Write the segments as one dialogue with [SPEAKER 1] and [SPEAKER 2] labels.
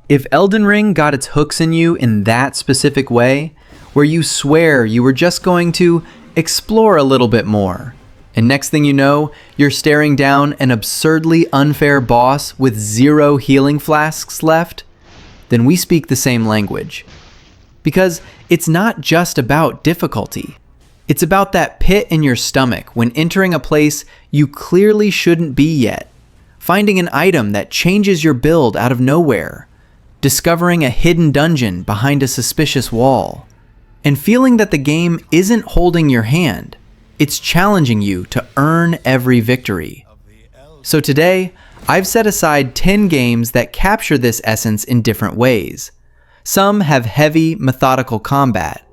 [SPEAKER 1] If Elden Ring got its hooks in you in that specific way, where you swear you were just going to explore a little bit more, and next thing you know, you're staring down an absurdly unfair boss with 0 healing flasks left, then we speak the same language. Because it's not just about difficulty. It's about that pit in your stomach when entering a place you clearly shouldn't be yet, finding an item that changes your build out of nowhere, discovering a hidden dungeon behind a suspicious wall, and feeling that the game isn't holding your hand. It's challenging you to earn every victory. So today, I've set aside 10 games that capture this essence in different ways. Some have heavy, methodical combat.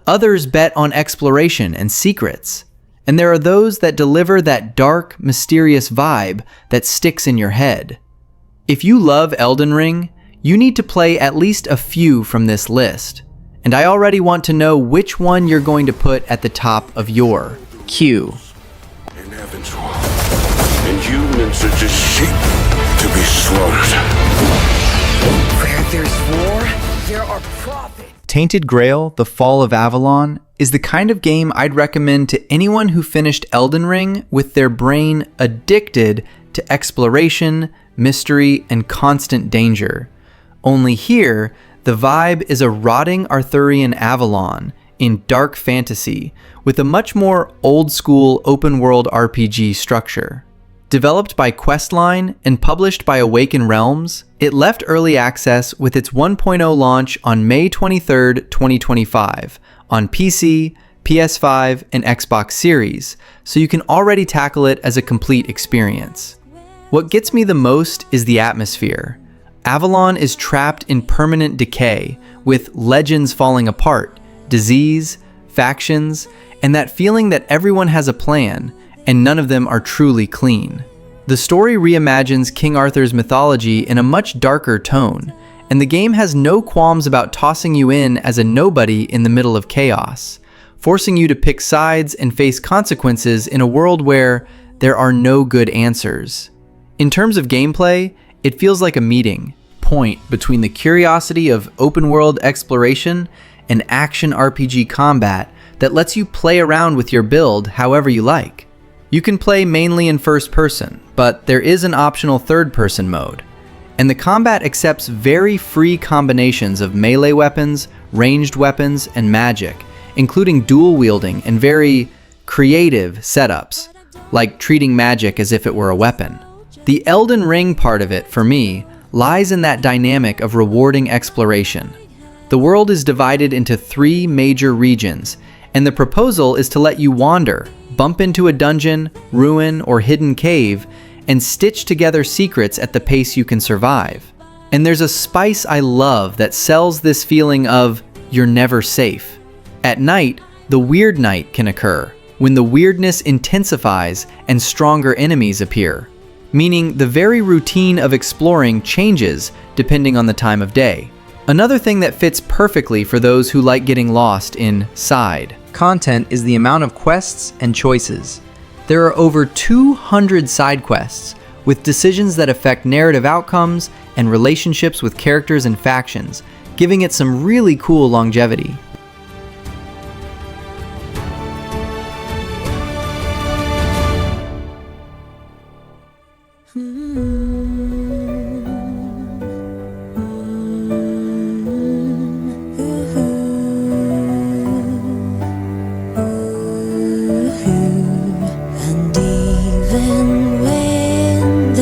[SPEAKER 1] Others bet on exploration and secrets. And there are those that deliver that dark, mysterious vibe that sticks in your head. If you love Elden Ring, you need to play at least a few from this list. And I already want to know which one you're going to put at the top of your queue.
[SPEAKER 2] In heaven's war, and humans are just sheep to be slaughtered.
[SPEAKER 3] Where there's war, there are prophets.
[SPEAKER 1] Tainted Grail, The Fall of Avalon, is the kind of game I'd recommend to anyone who finished Elden Ring with their brain addicted to exploration, mystery, and constant danger. Only here, the vibe is a rotting Arthurian Avalon in dark fantasy with a much more old-school open-world RPG structure. Developed by Questline and published by Awaken Realms, it left early access with its 1.0 launch on May 23, 2025, on PC, PS5, and Xbox Series, so you can already tackle it as a complete experience. What gets me the most is the atmosphere. Avalon is trapped in permanent decay, with legends falling apart, disease, factions, and that feeling that everyone has a plan, and none of them are truly clean. The story reimagines King Arthur's mythology in a much darker tone, and the game has no qualms about tossing you in as a nobody in the middle of chaos, forcing you to pick sides and face consequences in a world where there are no good answers. In terms of gameplay, it feels like a meeting point between the curiosity of open-world exploration and action RPG combat that lets you play around with your build however you like. You can play mainly in first person, but there is an optional third person mode. And the combat accepts very free combinations of melee weapons, ranged weapons, and magic, including dual wielding and very creative setups, like treating magic as if it were a weapon. The Elden Ring part of it, for me, lies in that dynamic of rewarding exploration. The world is divided into 3 major regions, and the proposal is to let you wander, bump into a dungeon, ruin, or hidden cave, and stitch together secrets at the pace you can survive. And there's a spice I love that sells this feeling of you're never safe. At night, the weird night can occur, when the weirdness intensifies and stronger enemies appear, meaning the very routine of exploring changes depending on the time of day. Another thing that fits perfectly for those who like getting lost in side content is the amount of quests and choices. There are over 200 side quests, with decisions that affect narrative outcomes and relationships with characters and factions, giving it some really cool longevity.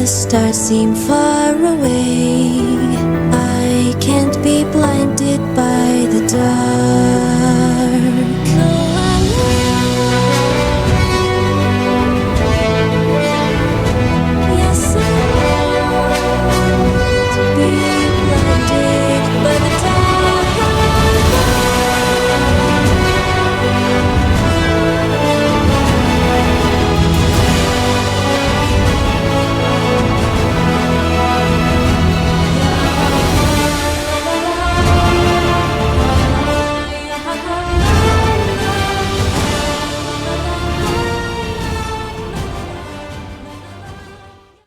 [SPEAKER 4] Stars seem far away. I can't be blinded by the dark. Yes, I won't be blinded by the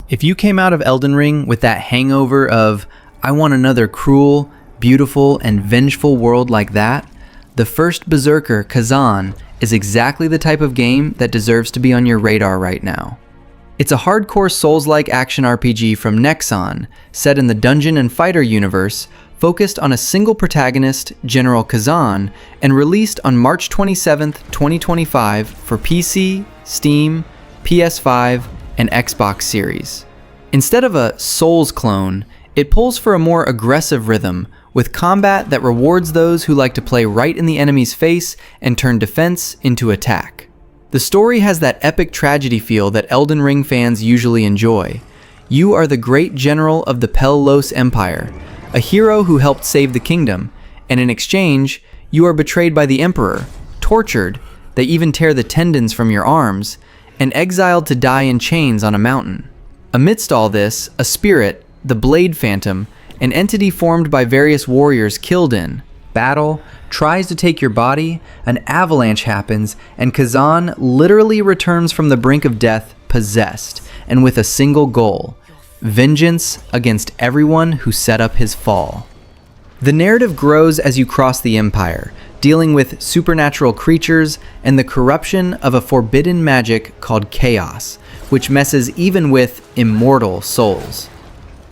[SPEAKER 1] If you came out of Elden Ring with that hangover of, I want another cruel, beautiful, and vengeful world like that, the first Berserker, Khazan, is exactly the type of game that deserves to be on your radar right now. It's a hardcore Souls-like action RPG from Nexon, set in the Dungeon and Fighter universe, focused on a single protagonist, General Khazan, and released on March 27, 2025 for PC, Steam, PS5, and Xbox Series. Instead of a Souls clone, it pulls for a more aggressive rhythm, with combat that rewards those who like to play right in the enemy's face and turn defense into attack. The story has that epic tragedy feel that Elden Ring fans usually enjoy. You are the great general of the Pellos Empire, a hero who helped save the kingdom, and in exchange, you are betrayed by the Emperor, tortured, they even tear the tendons from your arms, and exiled to die in chains on a mountain. Amidst all this, a spirit, the Blade Phantom, an entity formed by various warriors killed in battle, tries to take your body, an avalanche happens, and Khazan literally returns from the brink of death possessed, and with a single goal: vengeance against everyone who set up his fall. The narrative grows as you cross the Empire, dealing with supernatural creatures and the corruption of a forbidden magic called chaos, which messes even with immortal souls.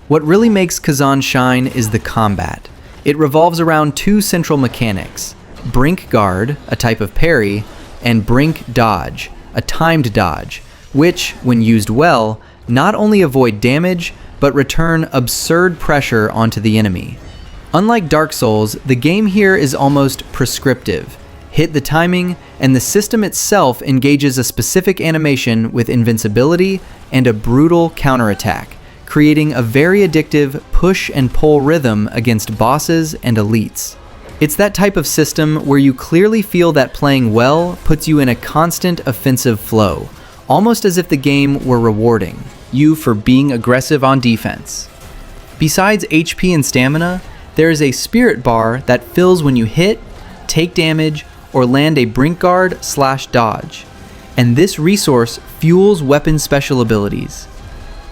[SPEAKER 1] What really makes Khazan shine is the combat. It revolves around two central mechanics: Brink Guard, a type of parry, and Brink Dodge, a timed dodge, which, when used well, not only avoid damage, but return absurd pressure onto the enemy. Unlike Dark Souls, the game here is almost prescriptive. Hit the timing, and the system itself engages a specific animation with invincibility and a brutal counterattack, creating a very addictive push and pull rhythm against bosses and elites. It's that type of system where you clearly feel that playing well puts you in a constant offensive flow, almost as if the game were rewarding you for being aggressive on defense. Besides HP and stamina, there is a spirit bar that fills when you hit, take damage, or land a brink guard/dodge, and this resource fuels weapon special abilities.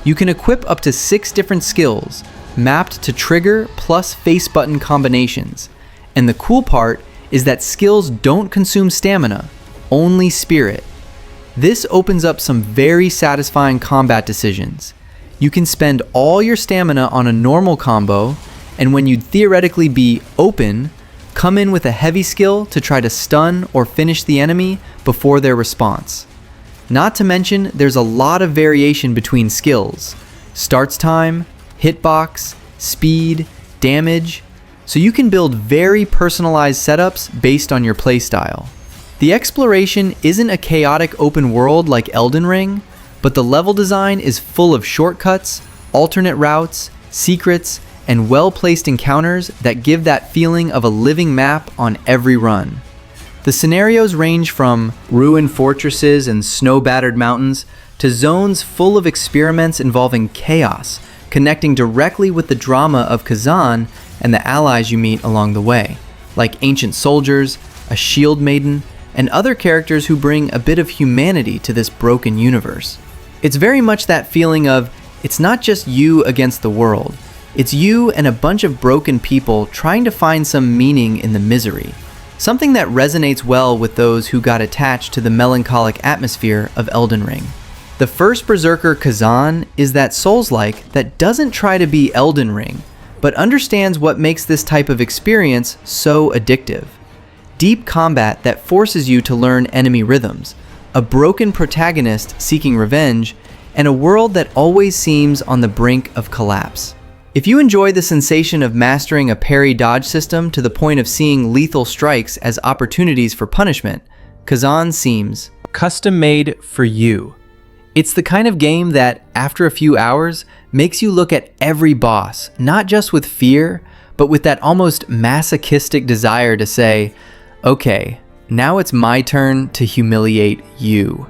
[SPEAKER 1] You can equip up to 6 different skills, mapped to trigger plus face button combinations, and the cool part is that skills don't consume stamina, only spirit. This opens up some very satisfying combat decisions. You can spend all your stamina on a normal combo, and when you'd theoretically be open, come in with a heavy skill to try to stun or finish the enemy before their response. Not to mention, there's a lot of variation between skills: starts time, hitbox, speed, damage, so you can build very personalized setups based on your playstyle. The exploration isn't a chaotic open world like Elden Ring, but the level design is full of shortcuts, alternate routes, secrets, and well-placed encounters that give that feeling of a living map on every run. The scenarios range from ruined fortresses and snow-battered mountains to zones full of experiments involving chaos, connecting directly with the drama of Khazan and the allies you meet along the way, like ancient soldiers, a shield maiden, and other characters who bring a bit of humanity to this broken universe. It's very much that feeling of, it's not just you against the world, it's you and a bunch of broken people trying to find some meaning in the misery. Something that resonates well with those who got attached to the melancholic atmosphere of Elden Ring. The first Berserker, Khazan, is that Souls-like that doesn't try to be Elden Ring, but understands what makes this type of experience so addictive. Deep combat that forces you to learn enemy rhythms, a broken protagonist seeking revenge, and a world that always seems on the brink of collapse. If you enjoy the sensation of mastering a parry-dodge system to the point of seeing lethal strikes as opportunities for punishment, Khazan seems custom-made for you. It's the kind of game that, after a few hours, makes you look at every boss, not just with fear, but with that almost masochistic desire to say, okay, now it's my turn to humiliate you.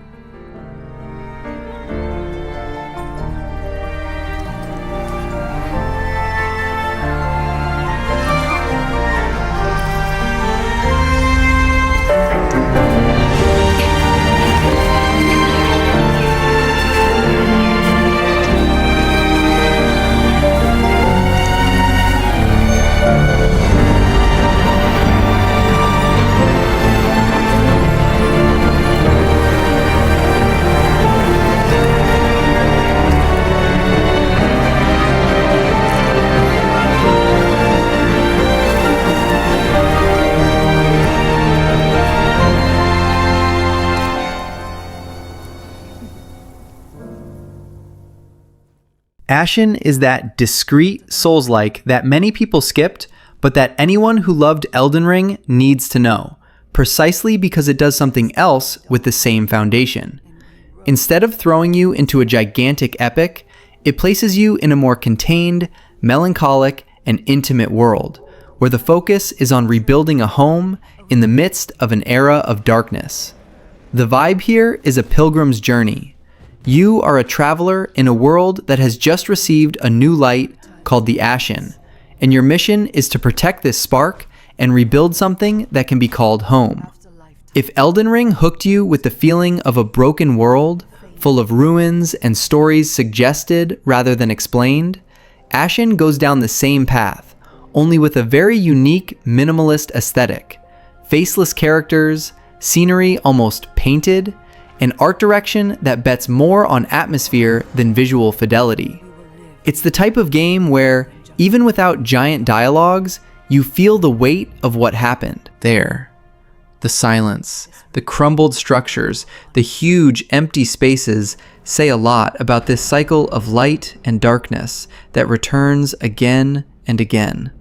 [SPEAKER 1] Ashen is that discreet Souls-like that many people skipped, but that anyone who loved Elden Ring needs to know, precisely because it does something else with the same foundation. Instead of throwing you into a gigantic epic, it places you in a more contained, melancholic, and intimate world, where the focus is on rebuilding a home in the midst of an era of darkness. The vibe here is a pilgrim's journey. You are a traveler in a world that has just received a new light called the Ashen, and your mission is to protect this spark and rebuild something that can be called home. If Elden Ring hooked you with the feeling of a broken world, full of ruins and stories suggested rather than explained, Ashen goes down the same path, only with a very unique minimalist aesthetic, faceless characters, scenery almost painted, and art direction that bets more on atmosphere than visual fidelity. It's the type of game where, even without giant dialogues, you feel the weight of what happened. There. The silence, the crumbled structures, the huge empty spaces say a lot about this cycle of light and darkness that returns again and again.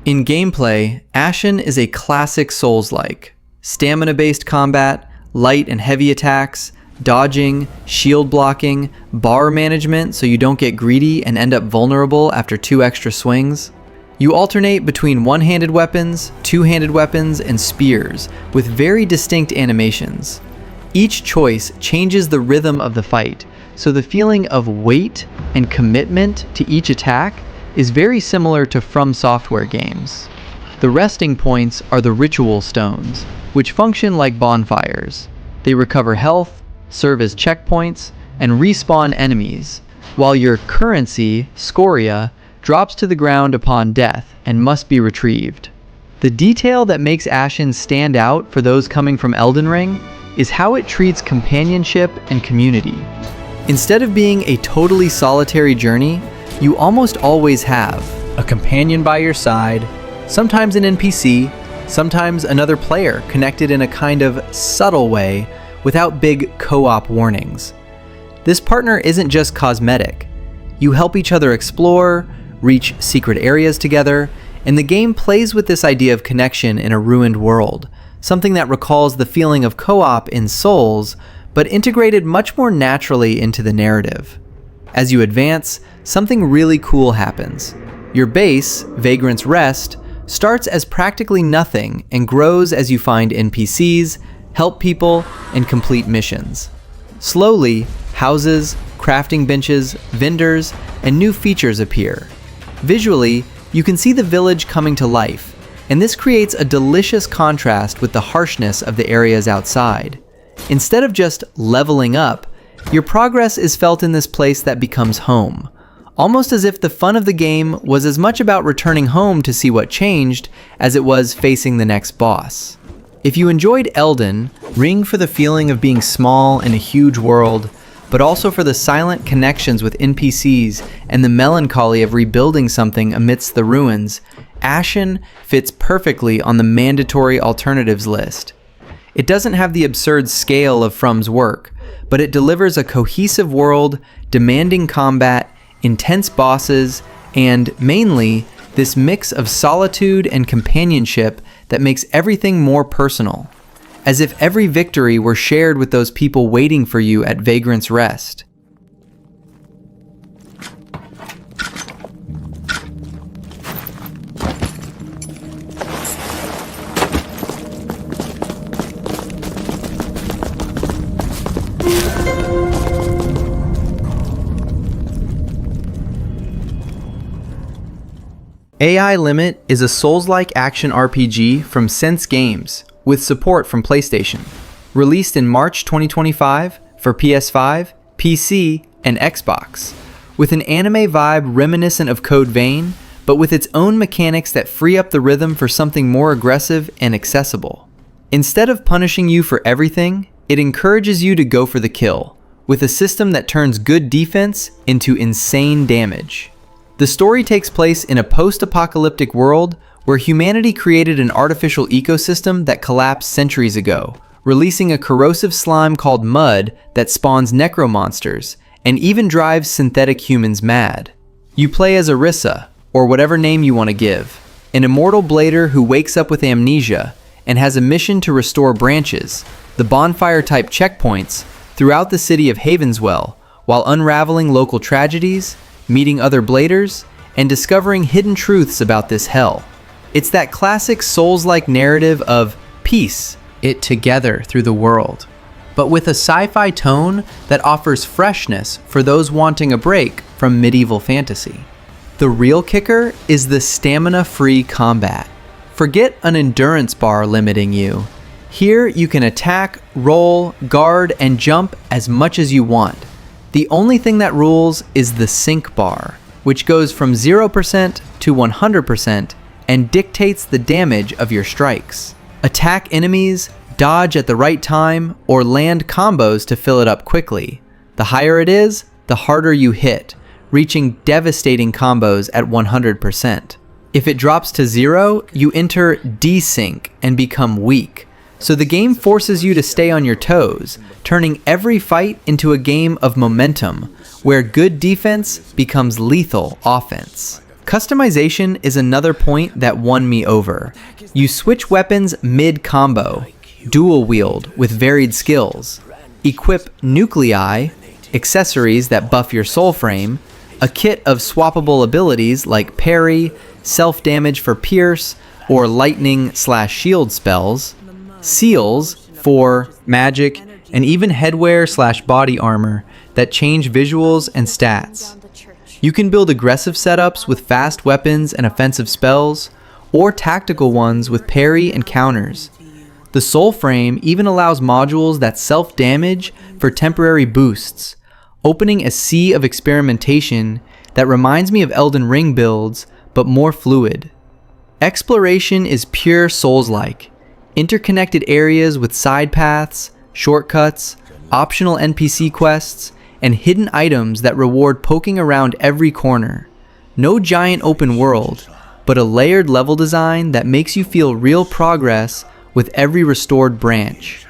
[SPEAKER 1] In gameplay, Ashen is a classic Souls-like. Stamina-based combat, light and heavy attacks, dodging, shield blocking, bar management so you don't get greedy and end up vulnerable after 2 extra swings. You alternate between one-handed weapons, two-handed weapons, and spears with very distinct animations. Each choice changes the rhythm of the fight, so the feeling of weight and commitment to each attack is very similar to From Software games. The resting points are the ritual stones, which function like bonfires. They recover health, serve as checkpoints, and respawn enemies, while your currency, scoria, drops to the ground upon death and must be retrieved. The detail that makes Ashen stand out for those coming from Elden Ring is how it treats companionship and community. Instead of being a totally solitary journey, you almost always have a companion by your side, sometimes an NPC, sometimes another player connected in a kind of subtle way without big co-op warnings. This partner isn't just cosmetic. You help each other explore, reach secret areas together, and the game plays with this idea of connection in a ruined world, something that recalls the feeling of co-op in Souls, but integrated much more naturally into the narrative. As you advance, something really cool happens. Your base, Vagrant's Rest, starts as practically nothing and grows as you find NPCs, help people, and complete missions. Slowly, houses, crafting benches, vendors, and new features appear. Visually, you can see the village coming to life, and this creates a delicious contrast with the harshness of the areas outside. Instead of just leveling up, your progress is felt in this place that becomes home, almost as if the fun of the game was as much about returning home to see what changed as it was facing the next boss. If you enjoyed Elden, ring for the feeling of being small in a huge world, but also for the silent connections with NPCs and the melancholy of rebuilding something amidst the ruins, Ashen fits perfectly on the mandatory alternatives list. It doesn't have the absurd scale of From's work, but it delivers a cohesive world, demanding combat, intense bosses, and, mainly, this mix of solitude and companionship that makes everything more personal, as if every victory were shared with those people waiting for you at Vagrant's Rest. AI Limit is a Souls-like action RPG from Sense Games, with support from PlayStation. Released in March 2025 for PS5, PC, and Xbox. With an anime vibe reminiscent of Code Vein, but with its own mechanics that free up the rhythm for something more aggressive and accessible. Instead of punishing you for everything, it encourages you to go for the kill, with a system that turns good defense into insane damage. The story takes place in a post-apocalyptic world where humanity created an artificial ecosystem that collapsed centuries ago, releasing a corrosive slime called mud that spawns necromonsters, and even drives synthetic humans mad. You play as Orisa, or whatever name you want to give, an immortal blader who wakes up with amnesia and has a mission to restore branches, the bonfire-type checkpoints, throughout the city of Havenswell, while unraveling local tragedies, meeting other bladers, and discovering hidden truths about this hell. It's that classic Souls-like narrative of piece it together through the world, but with a sci-fi tone that offers freshness for those wanting a break from medieval fantasy. The real kicker is the stamina-free combat. Forget an endurance bar limiting you. Here you can attack, roll, guard, and jump as much as you want. The only thing that rules is the sync bar, which goes from 0% to 100% and dictates the damage of your strikes. Attack enemies, dodge at the right time, or land combos to fill it up quickly. The higher it is, the harder you hit, reaching devastating combos at 100%. If it drops to 0, you enter desync and become weak. So the game forces you to stay on your toes, turning every fight into a game of momentum, where good defense becomes lethal offense. Customization is another point that won me over. You switch weapons mid-combo, dual wield with varied skills, equip nuclei, accessories that buff your soul frame, a kit of swappable abilities like parry, self-damage for pierce, or lightning/shield spells, seals for magic, and even headwear/body armor that change visuals and stats. You can build aggressive setups with fast weapons and offensive spells, or tactical ones with parry and counters. The soul frame even allows modules that self-damage for temporary boosts, opening a sea of experimentation that reminds me of Elden Ring builds, but more fluid. Exploration is pure Souls-like. Interconnected areas with side paths, shortcuts, optional NPC quests, and hidden items that reward poking around every corner. No giant open world, but a layered level design that makes you feel real progress with every restored branch.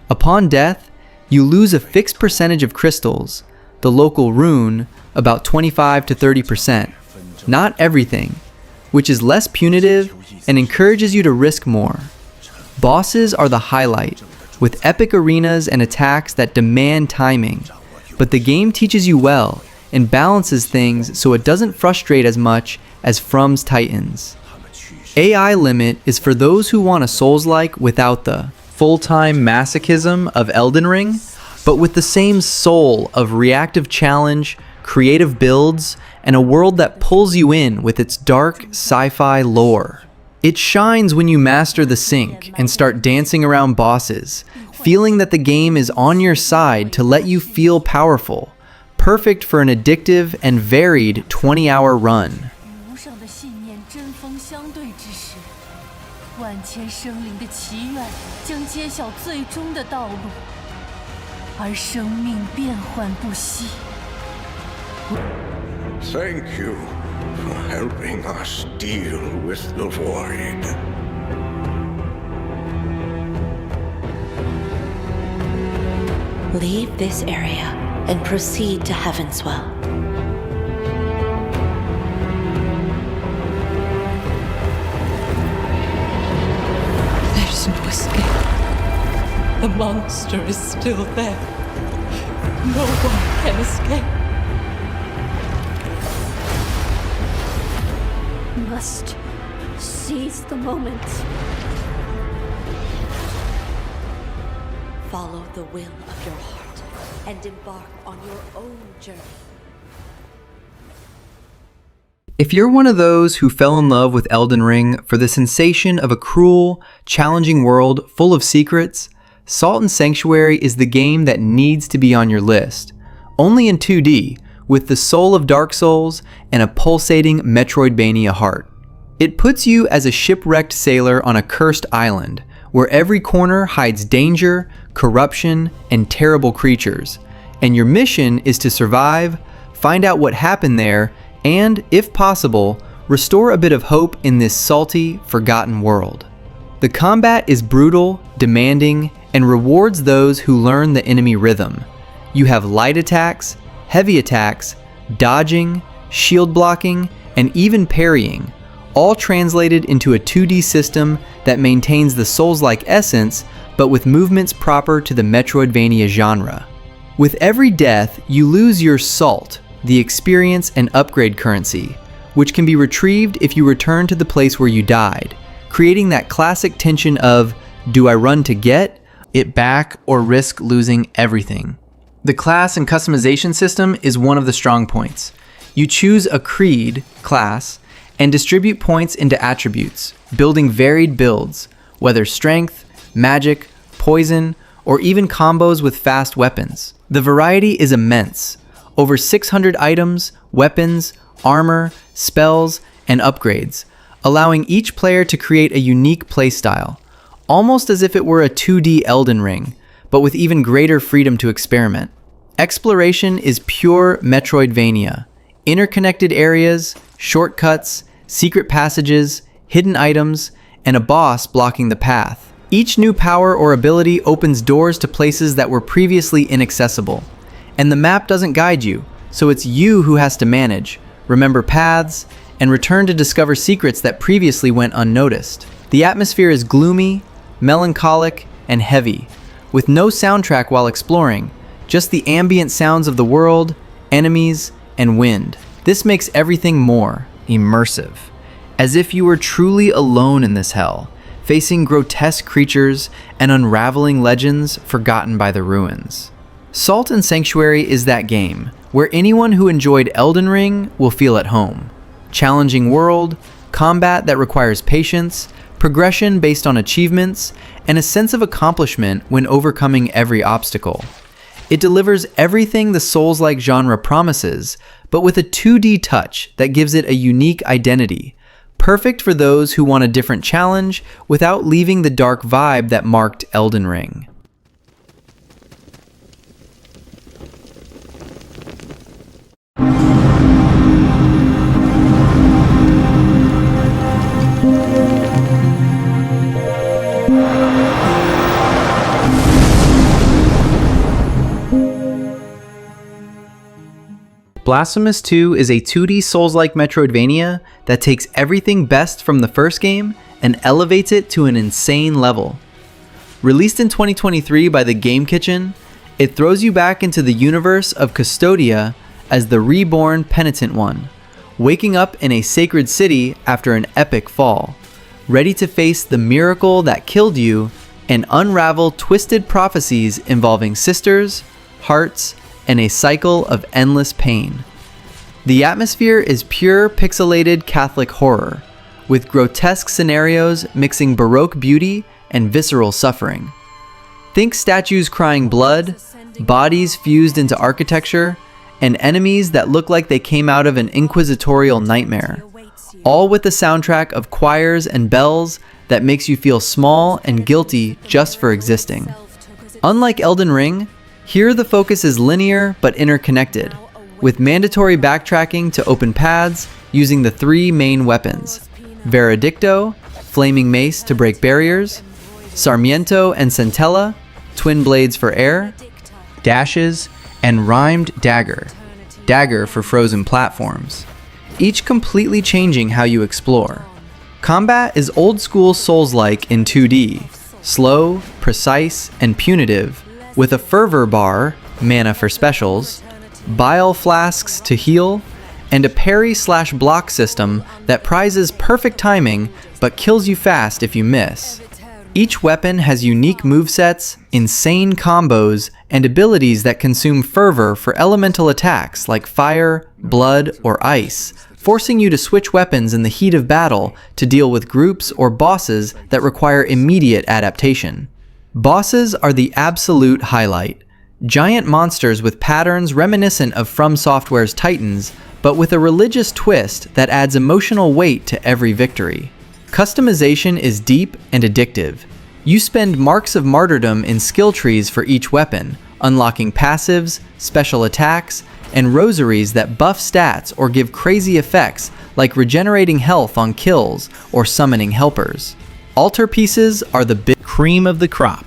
[SPEAKER 1] Upon death, you lose a fixed percentage of crystals, the local rune about 25 to 30%, not everything, which is less punitive and encourages you to risk more. Bosses are the highlight, with epic arenas and attacks that demand timing, but the game teaches you well and balances things so it doesn't frustrate as much as From's Titans. AI limit is for those who want a Souls-like without the full-time masochism of Elden Ring, but with the same soul of reactive challenge, creative builds, and a world that pulls you in with its dark sci-fi lore. It shines when you master the sync and start dancing around bosses, feeling that the game is on your side to let you feel powerful, perfect for an addictive and varied 20-hour run.
[SPEAKER 5] 无上的信念针锋相对之时，万千生灵的祈愿将揭晓最终的道路，而生命变幻不息。
[SPEAKER 2] Thank you for helping us deal with the void.
[SPEAKER 4] Leave this area and proceed to Heavenswell.
[SPEAKER 5] There's no escape. The monster is still there. No one can escape.
[SPEAKER 4] Must seize the moment. Follow the will of your heart and embark on your own journey.
[SPEAKER 1] If you're one of those who fell in love with Elden Ring for the sensation of a cruel, challenging world full of secrets, Salt and Sanctuary is the game that needs to be on your list. Only in 2D, with the soul of Dark Souls and a pulsating Metroidvania heart. It puts you as a shipwrecked sailor on a cursed island, where every corner hides danger, corruption, and terrible creatures, and your mission is to survive, find out what happened there, and, if possible, restore a bit of hope in this salty, forgotten world. The combat is brutal, demanding, and rewards those who learn the enemy rhythm. You have light attacks, heavy attacks, dodging, shield blocking, and even parrying, all translated into a 2D system that maintains the Souls-like essence, but with movements proper to the Metroidvania genre. With every death, you lose your salt, the experience and upgrade currency, which can be retrieved if you return to the place where you died, creating that classic tension of, do I run to get it back or risk losing everything? The class and customization system is one of the strong points. You choose a creed class and distribute points into attributes, building varied builds, whether strength, magic, poison, or even combos with fast weapons. The variety is immense. Over 600 items, weapons, armor, spells, and upgrades, allowing each player to create a unique playstyle, almost as if it were a 2D Elden Ring, but with even greater freedom to experiment. Exploration is pure Metroidvania. Interconnected areas, shortcuts, secret passages, hidden items, and a boss blocking the path. Each new power or ability opens doors to places that were previously inaccessible. And the map doesn't guide you, so it's you who has to manage, remember paths, and return to discover secrets that previously went unnoticed. The atmosphere is gloomy, melancholic, and heavy, with no soundtrack while exploring, just the ambient sounds of the world, enemies, and wind. This makes everything more immersive, as if you were truly alone in this hell, facing grotesque creatures and unraveling legends forgotten by the ruins. Salt and Sanctuary is that game, where anyone who enjoyed Elden Ring will feel at home. Challenging world, combat that requires patience, progression based on achievements, and a sense of accomplishment when overcoming every obstacle. It delivers everything the Souls-like genre promises, but with a 2D touch that gives it a unique identity, perfect for those who want a different challenge without leaving the dark vibe that marked Elden Ring. Blasphemous 2 is a 2D Souls-like Metroidvania that takes everything best from the first game and elevates it to an insane level. Released in 2023 by the Game Kitchen, it throws you back into the universe of Custodia as the reborn Penitent One, waking up in a sacred city after an epic fall, ready to face the miracle that killed you and unravel twisted prophecies involving sisters, hearts, and a cycle of endless pain. The atmosphere is pure pixelated Catholic horror, with grotesque scenarios mixing Baroque beauty and visceral suffering. Think statues crying blood, bodies fused into architecture, and enemies that look like they came out of an inquisitorial nightmare, all with the soundtrack of choirs and bells that makes you feel small and guilty just for existing. Unlike Elden Ring, here the focus is linear but interconnected, with mandatory backtracking to open paths using the three main weapons: Veredicto, flaming mace to break barriers; Sarmiento and Centella, twin blades for air; dashes; and rhymed dagger, dagger for frozen platforms, each completely changing how you explore. Combat is old school Souls-like in 2D, slow, precise, and punitive, with a fervor bar, mana for specials, bile flasks to heal, and a parry/block system that prizes perfect timing but kills you fast if you miss. Each weapon has unique movesets, insane combos, and abilities that consume fervor for elemental attacks like fire, blood, or ice, forcing you to switch weapons in the heat of battle to deal with groups or bosses that require immediate adaptation. Bosses are the absolute highlight. Giant monsters with patterns reminiscent of From Software's Titans, but with a religious twist that adds emotional weight to every victory. Customization is deep and addictive. You spend marks of martyrdom in skill trees for each weapon, unlocking passives, special attacks, and rosaries that buff stats or give crazy effects like regenerating health on kills or summoning helpers. Altar pieces are the big cream of the crop.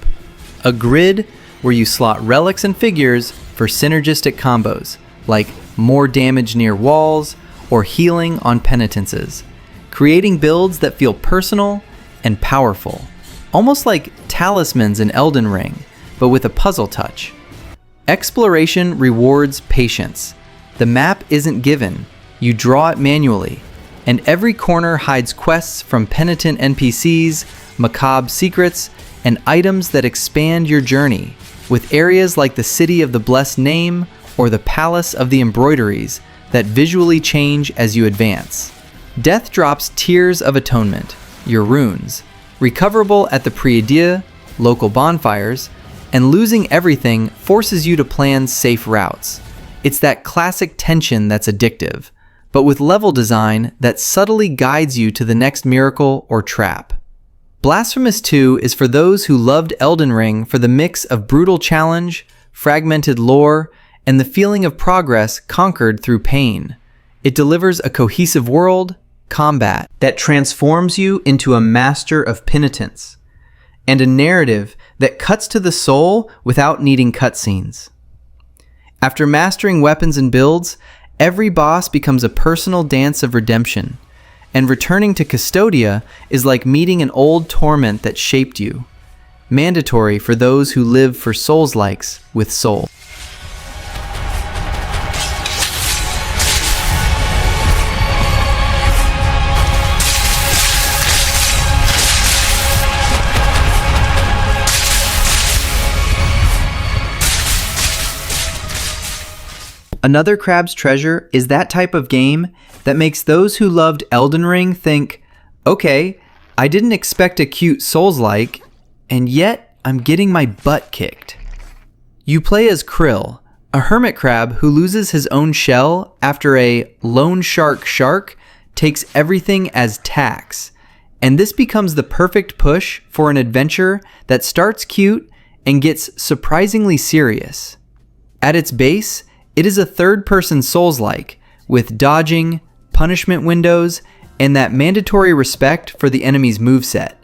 [SPEAKER 1] A grid where you slot relics and figures for synergistic combos, like more damage near walls or healing on penitences, creating builds that feel personal and powerful, almost like talismans in Elden Ring, but with a puzzle touch. Exploration rewards patience. The map isn't given, you draw it manually, and every corner hides quests from penitent NPCs, macabre secrets, and items that expand your journey, with areas like the City of the Blessed Name or the Palace of the Embroideries that visually change as you advance. Death drops Tears of Atonement, your runes, recoverable at the Prie-Dieu, local bonfires, and losing everything forces you to plan safe routes. It's that classic tension that's addictive, but with level design that subtly guides you to the next miracle or trap. Blasphemous 2 is for those who loved Elden Ring for the mix of brutal challenge, fragmented lore, and the feeling of progress conquered through pain. It delivers a cohesive world, combat that transforms you into a master of penitence, and a narrative that cuts to the soul without needing cutscenes. After mastering weapons and builds, every boss becomes a personal dance of redemption, and returning to Custodia is like meeting an old torment that shaped you. Mandatory for those who live for Souls-likes with soul. Another Crab's Treasure is that type of game that makes those who loved Elden Ring think, okay, I didn't expect a cute Souls-like, and yet I'm getting my butt kicked. You play as Krill, a hermit crab who loses his own shell after a loan shark takes everything as tax, and this becomes the perfect push for an adventure that starts cute and gets surprisingly serious. At its base, it is a third-person Souls-like, with dodging, punishment windows, and that mandatory respect for the enemy's moveset.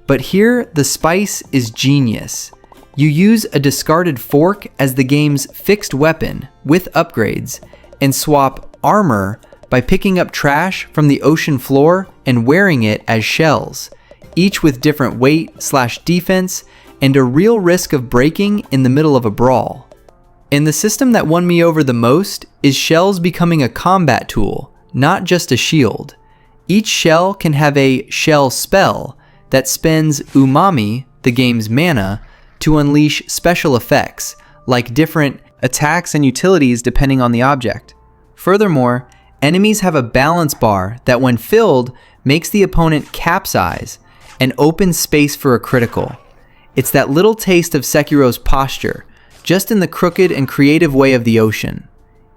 [SPEAKER 1] But here, the spice is genius. You use a discarded fork as the game's fixed weapon with upgrades, and swap armor by picking up trash from the ocean floor and wearing it as shells, each with different weight/defense and a real risk of breaking in the middle of a brawl. And the system that won me over the most is shells becoming a combat tool, not just a shield. Each shell can have a shell spell that spends umami, the game's mana, to unleash special effects, like different attacks and utilities depending on the object. Furthermore, enemies have a balance bar that when filled makes the opponent capsize and opens space for a critical. It's that little taste of Sekiro's posture, just in the crooked and creative way of the ocean.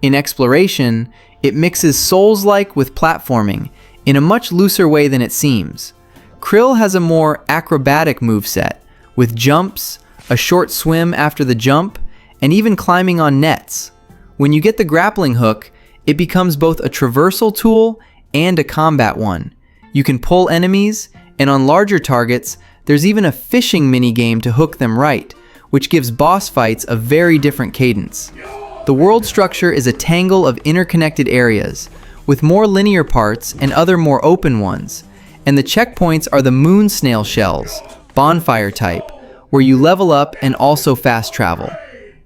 [SPEAKER 1] In exploration, it mixes Souls-like with platforming in a much looser way than it seems. Krill has a more acrobatic moveset, with jumps, a short swim after the jump, and even climbing on nets. When you get the grappling hook, it becomes both a traversal tool and a combat one. You can pull enemies, and on larger targets, there's even a fishing minigame to hook them right, which gives boss fights a very different cadence. The world structure is a tangle of interconnected areas, with more linear parts and other more open ones, and the checkpoints are the moon snail shells, bonfire type, where you level up and also fast travel.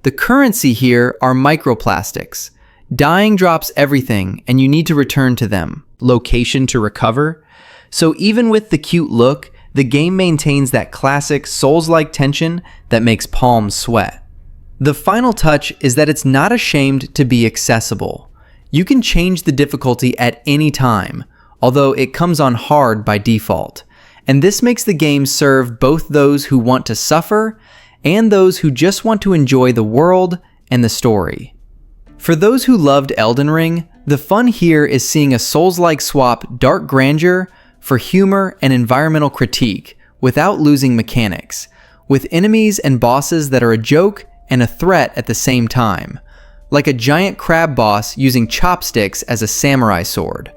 [SPEAKER 1] The currency here are microplastics. Dying drops everything, and you need to return to them. Location to recover. So even with the cute look, the game maintains that classic Souls-like tension that makes palms sweat. The final touch is that it's not ashamed to be accessible. You can change the difficulty at any time, although it comes on hard by default. And this makes the game serve both those who want to suffer and those who just want to enjoy the world and the story. For those who loved Elden Ring, the fun here is seeing a Souls-like swap dark grandeur for humor and environmental critique without losing mechanics, with enemies and bosses that are a joke and a threat at the same time, like a giant crab boss using chopsticks as a samurai sword.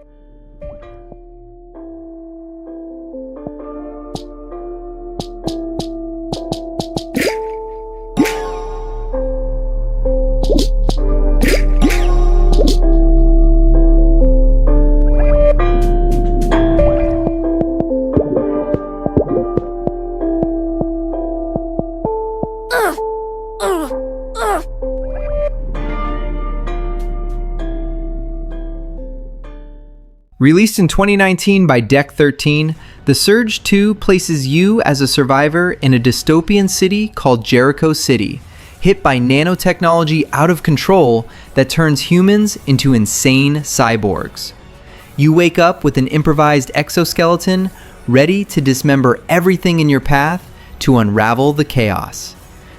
[SPEAKER 1] Released in 2019 by Deck 13, The Surge 2 places you as a survivor in a dystopian city called Jericho City, hit by nanotechnology out of control that turns humans into insane cyborgs. You wake up with an improvised exoskeleton, ready to dismember everything in your path to unravel the chaos.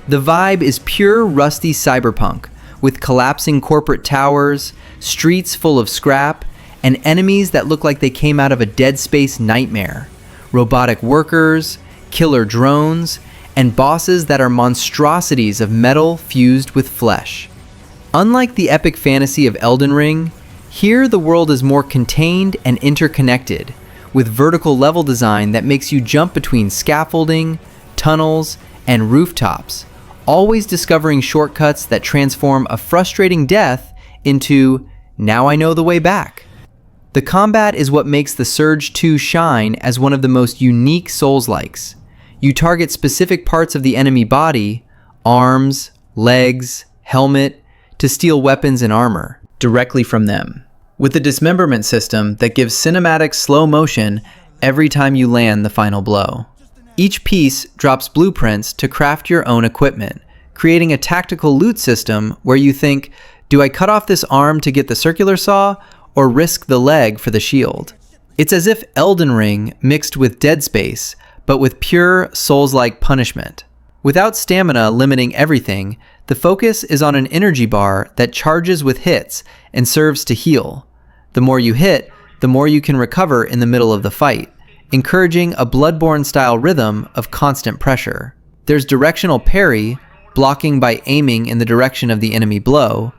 [SPEAKER 1] The vibe is pure rusty cyberpunk, with collapsing corporate towers, streets full of scrap, and enemies that look like they came out of a Dead Space nightmare. Robotic workers, killer drones, and bosses that are monstrosities of metal fused with flesh. Unlike the epic fantasy of Elden Ring, here the world is more contained and interconnected, with vertical level design that makes you jump between scaffolding, tunnels, and rooftops, always discovering shortcuts that transform a frustrating death into, now I know the way back. The combat is what makes The Surge 2 shine as one of the most unique Souls-likes. You target specific parts of the enemy body, arms, legs, helmet, to steal weapons and armor directly from them, with a dismemberment system that gives cinematic slow motion every time you land the final blow. Each piece drops blueprints to craft your own equipment, creating a tactical loot system where you think, do I cut off this arm to get the circular saw, or risk the leg for the shield? It's as if Elden Ring mixed with Dead Space, but with pure Souls-like punishment. Without stamina limiting everything, the focus is on an energy bar that charges with hits and serves to heal. The more you hit, the more you can recover in the middle of the fight, encouraging a Bloodborne-style rhythm of constant pressure. There's directional parry, blocking by aiming in the direction of the enemy blow,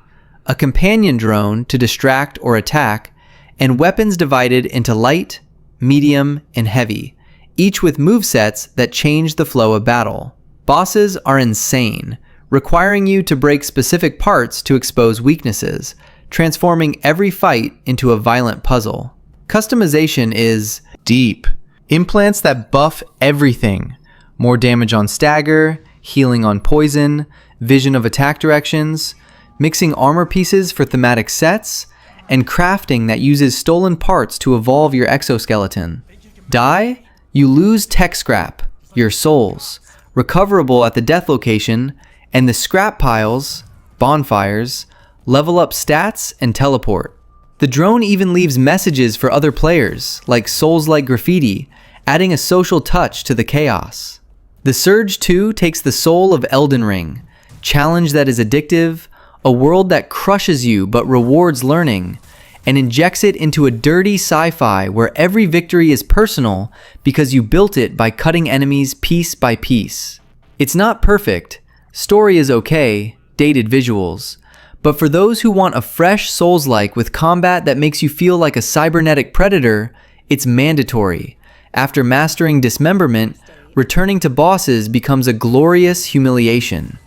[SPEAKER 1] a companion drone to distract or attack, and weapons divided into light, medium, and heavy, each with movesets that change the flow of battle. Bosses are insane, requiring you to break specific parts to expose weaknesses, transforming every fight into a violent puzzle. Customization is deep. Implants that buff everything. More damage on stagger, healing on poison, vision of attack directions, mixing armor pieces for thematic sets, and crafting that uses stolen parts to evolve your exoskeleton. Die? You lose tech scrap, your souls, recoverable at the death location, and the scrap piles, bonfires, level up stats and teleport. The drone even leaves messages for other players, like Souls-like graffiti, adding a social touch to the chaos. The Surge 2 takes the soul of Elden Ring, challenge that is addictive, a world that crushes you but rewards learning, and injects it into a dirty sci-fi where every victory is personal because you built it by cutting enemies piece by piece. It's not perfect, story is okay, dated visuals, but for those who want a fresh Souls-like with combat that makes you feel like a cybernetic predator, it's mandatory. After mastering dismemberment, returning to bosses becomes a glorious humiliation.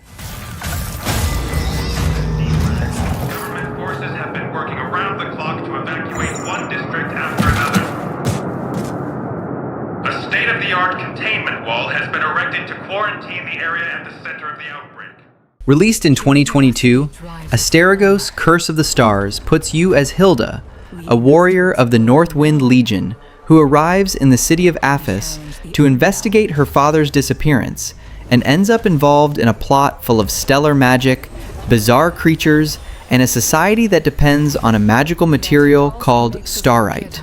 [SPEAKER 1] Released in 2022, Asterigos' Curse of the Stars puts you as Hilda, a warrior of the Northwind Legion who arrives in the city of Aphis to investigate her father's disappearance and ends up involved in a plot full of stellar magic, bizarre creatures, and a society that depends on a magical material called starite.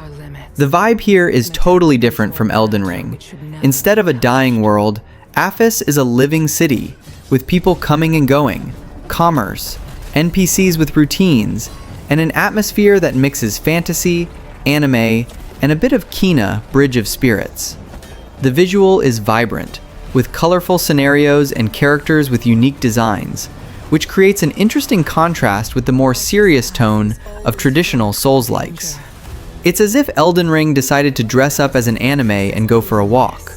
[SPEAKER 1] The vibe here is totally different from Elden Ring. Instead of a dying world, Aphis is a living city, with people coming and going, commerce, NPCs with routines, and an atmosphere that mixes fantasy, anime, and a bit of Kena, Bridge of Spirits. The visual is vibrant, with colorful scenarios and characters with unique designs, which creates an interesting contrast with the more serious tone of traditional Souls-likes. It's as if Elden Ring decided to dress up as an anime and go for a walk.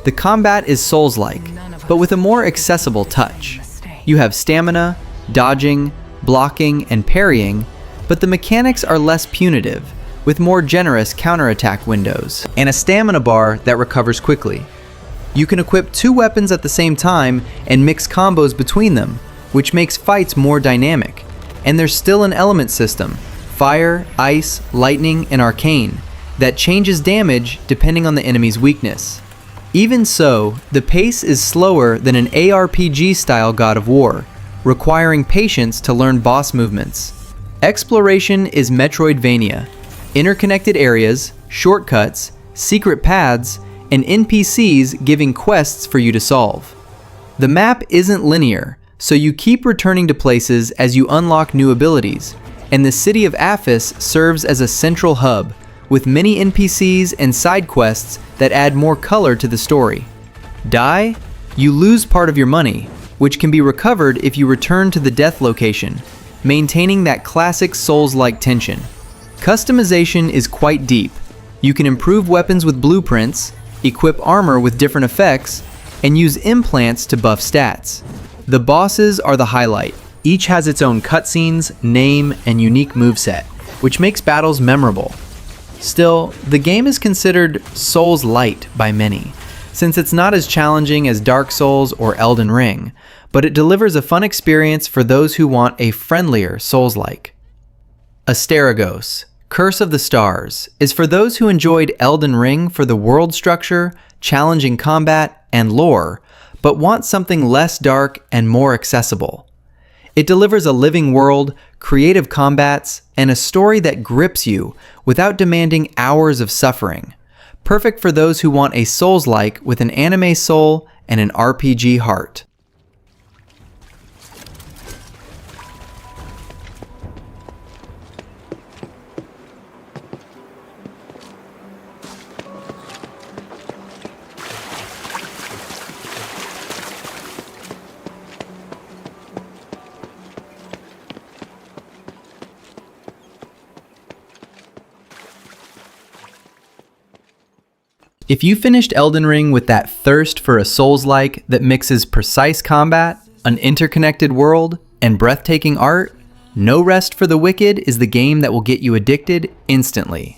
[SPEAKER 1] The combat is Souls-like, but with a more accessible touch. You have stamina, dodging, blocking, and parrying, but the mechanics are less punitive, with more generous counterattack windows, and a stamina bar that recovers quickly. You can equip 2 weapons at the same time and mix combos between them, which makes fights more dynamic. And there's still an element system, fire, ice, lightning, and arcane, that changes damage depending on the enemy's weakness. Even so, the pace is slower than an ARPG-style God of War, requiring patience to learn boss movements. Exploration is Metroidvania. Interconnected areas, shortcuts, secret paths, and NPCs giving quests for you to solve. The map isn't linear, so you keep returning to places as you unlock new abilities, and the city of Aphis serves as a central hub, with many NPCs and side quests that add more color to the story. Die? You lose part of your money, which can be recovered if you return to the death location, maintaining that classic Souls-like tension. Customization is quite deep. You can improve weapons with blueprints, equip armor with different effects, and use implants to buff stats. The bosses are the highlight. Each has its own cutscenes, name, and unique moveset, which makes battles memorable. Still, the game is considered Souls-light by many, since it's not as challenging as Dark Souls or Elden Ring, but it delivers a fun experience for those who want a friendlier Souls-like. Asterigos, Curse of the Stars, is for those who enjoyed Elden Ring for the world structure, challenging combat, and lore, but want something less dark and more accessible. It delivers a living world, creative combats, and a story that grips you without demanding hours of suffering. Perfect for those who want a Souls-like with an anime soul and an RPG heart. If you finished Elden Ring with that thirst for a Souls-like that mixes precise combat, an interconnected world, and breathtaking art, No Rest for the Wicked is the game that will get you addicted instantly.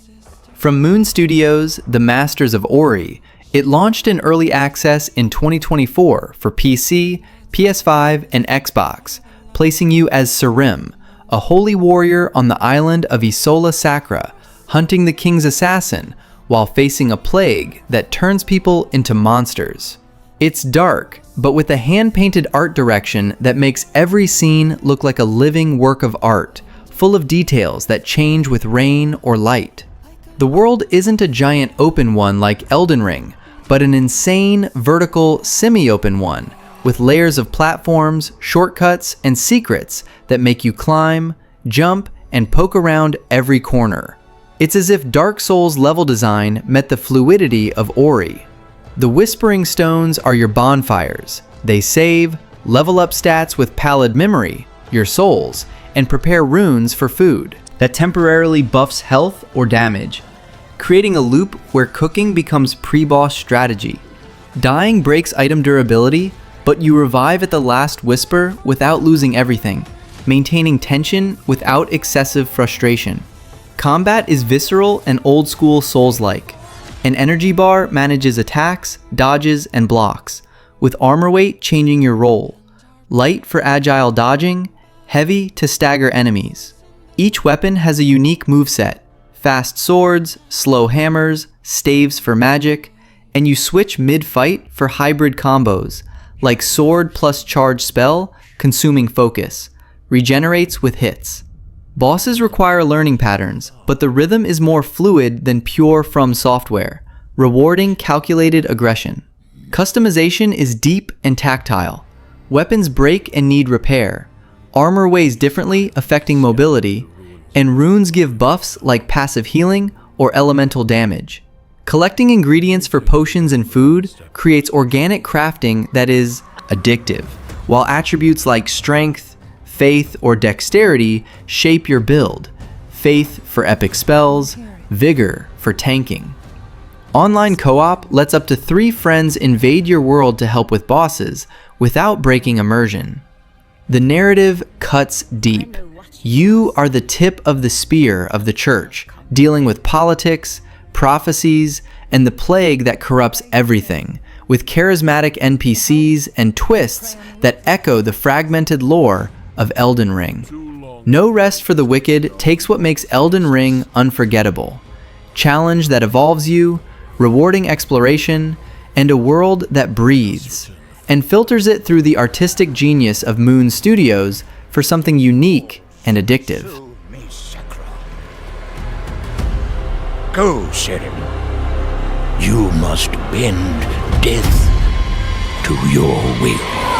[SPEAKER 1] From Moon Studios, the masters of Ori, it launched in early access in 2024 for PC, PS5, and Xbox, placing you as Sarim, a holy warrior on the island of Isola Sacra, hunting the king's assassin, while facing a plague that turns people into monsters. It's dark, but with a hand-painted art direction that makes every scene look like a living work of art, full of details that change with rain or light. The world isn't a giant open one like Elden Ring, but an insane, vertical, semi-open one, with layers of platforms, shortcuts, and secrets that make you climb, jump, and poke around every corner. It's as if Dark Souls level design met the fluidity of Ori. The Whispering Stones are your bonfires. They save, level up stats with Pallid Memory, your souls, and prepare runes for food that temporarily buffs health or damage, creating a loop where cooking becomes pre-boss strategy. Dying breaks item durability, but you revive at the last whisper without losing everything, maintaining tension without excessive frustration. Combat is visceral and old-school Souls-like. An energy bar manages attacks, dodges, and blocks, with armor weight changing your role. Light for agile dodging, heavy to stagger enemies. Each weapon has a unique moveset: fast swords, slow hammers, staves for magic, and you switch mid-fight for hybrid combos, like sword plus charge spell, consuming focus, regenerates with hits. Bosses require learning patterns, but the rhythm is more fluid than pure From Software, rewarding calculated aggression. Customization is deep and tactile. Weapons break and need repair. Armor weighs differently, affecting mobility, and runes give buffs like passive healing or elemental damage. Collecting ingredients for potions and food creates organic crafting that is addictive, while attributes like strength, faith, or dexterity shape your build. Faith for epic spells, vigor for tanking. Online co-op lets up to 3 friends invade your world to help with bosses without breaking immersion. The narrative cuts deep. You are the tip of the spear of the church, dealing with politics, prophecies, and the plague that corrupts everything, with charismatic NPCs and twists that echo the fragmented lore of Elden Ring. No Rest for the Wicked takes what makes Elden Ring unforgettable. Challenge that evolves you, rewarding exploration, and a world that breathes, and filters it through the artistic genius of Moon Studios for something unique and addictive.
[SPEAKER 6] Go, Sheriff. You must bend death to your will.